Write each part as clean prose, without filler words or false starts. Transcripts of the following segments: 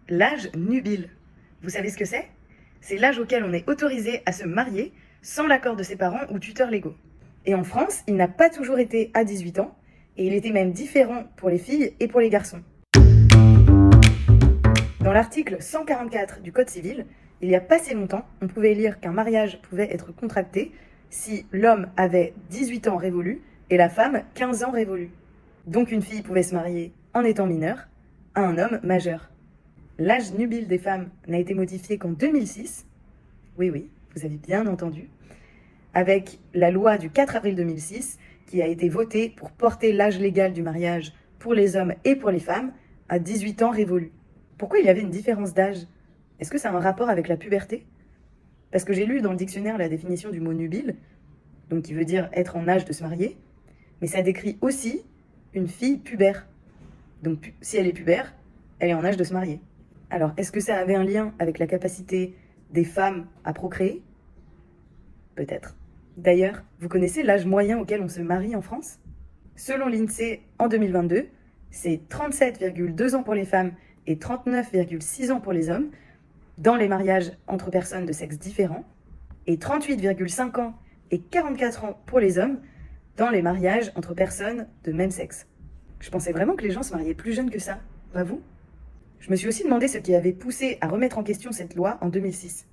L'âge nubile. Vous savez ce que c'est? C'est l'âge auquel on est autorisé à se marier sans l'accord de ses parents ou tuteurs légaux. Et en France, il n'a pas toujours été à 18 ans, et il était même différent pour les filles et pour les garçons. Dans l'article 144 du Code civil, il n'y a pas si longtemps, on pouvait lire qu'un mariage pouvait être contracté si l'homme avait 18 ans révolus et la femme 15 ans révolus. Donc une fille pouvait se marier en étant mineure à un homme majeur. L'âge nubile des femmes n'a été modifié qu'en 2006, oui, vous avez bien entendu, avec la loi du 4 avril 2006 qui a été votée pour porter l'âge légal du mariage pour les hommes et pour les femmes à 18 ans révolus. Pourquoi il y avait une différence d'âge? Est-ce que ça a un rapport avec la puberté? Parce que j'ai lu dans le dictionnaire la définition du mot nubile, donc qui veut dire être en âge de se marier, mais ça décrit aussi une fille pubère. Donc si elle est pubère, elle est en âge de se marier. Alors, est-ce que ça avait un lien avec la capacité des femmes à procréer? Peut-être. D'ailleurs, vous connaissez l'âge moyen auquel on se marie en France? Selon l'INSEE, en 2022, c'est 37,2 ans pour les femmes et 39,6 ans pour les hommes dans les mariages entre personnes de sexe différents, et 38,5 ans et 44 ans pour les hommes dans les mariages entre personnes de même sexe. Je pensais vraiment que les gens se mariaient plus jeunes que ça, pas vous? Je me suis aussi demandé ce qui avait poussé à remettre en question cette loi en 2006.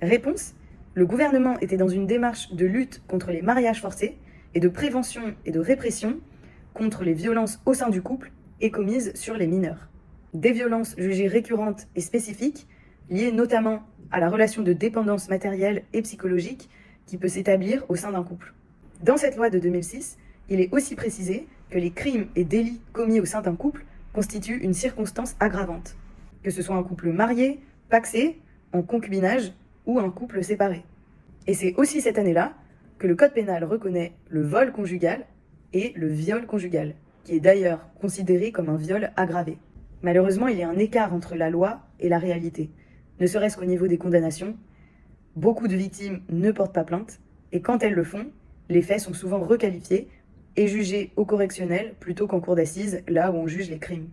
Réponse: le gouvernement était dans une démarche de lutte contre les mariages forcés et de prévention et de répression contre les violences au sein du couple et commises sur les mineurs. Des violences jugées récurrentes et spécifiques, liées notamment à la relation de dépendance matérielle et psychologique qui peut s'établir au sein d'un couple. Dans cette loi de 2006, il est aussi précisé que les crimes et délits commis au sein d'un couple constituent une circonstance aggravante, que ce soit un couple marié, pacsé, en concubinage ou un couple séparé. Et c'est aussi cette année-là que le Code pénal reconnaît le vol conjugal et le viol conjugal, qui est d'ailleurs considéré comme un viol aggravé. Malheureusement, il y a un écart entre la loi et la réalité, ne serait-ce qu'au niveau des condamnations. Beaucoup de victimes ne portent pas plainte, et quand elles le font, les faits sont souvent requalifiés et jugés au correctionnel plutôt qu'en cour d'assises, là où on juge les crimes.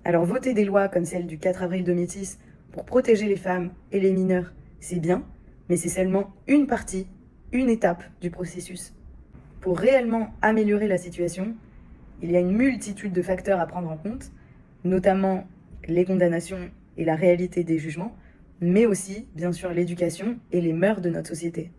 Alors voter des lois comme celle du 4 avril 2006 pour protéger les femmes et les mineurs, c'est bien, mais c'est seulement une partie, une étape du processus. Pour réellement améliorer la situation, il y a une multitude de facteurs à prendre en compte, notamment les condamnations et la réalité des jugements, mais aussi, bien sûr, l'éducation et les mœurs de notre société.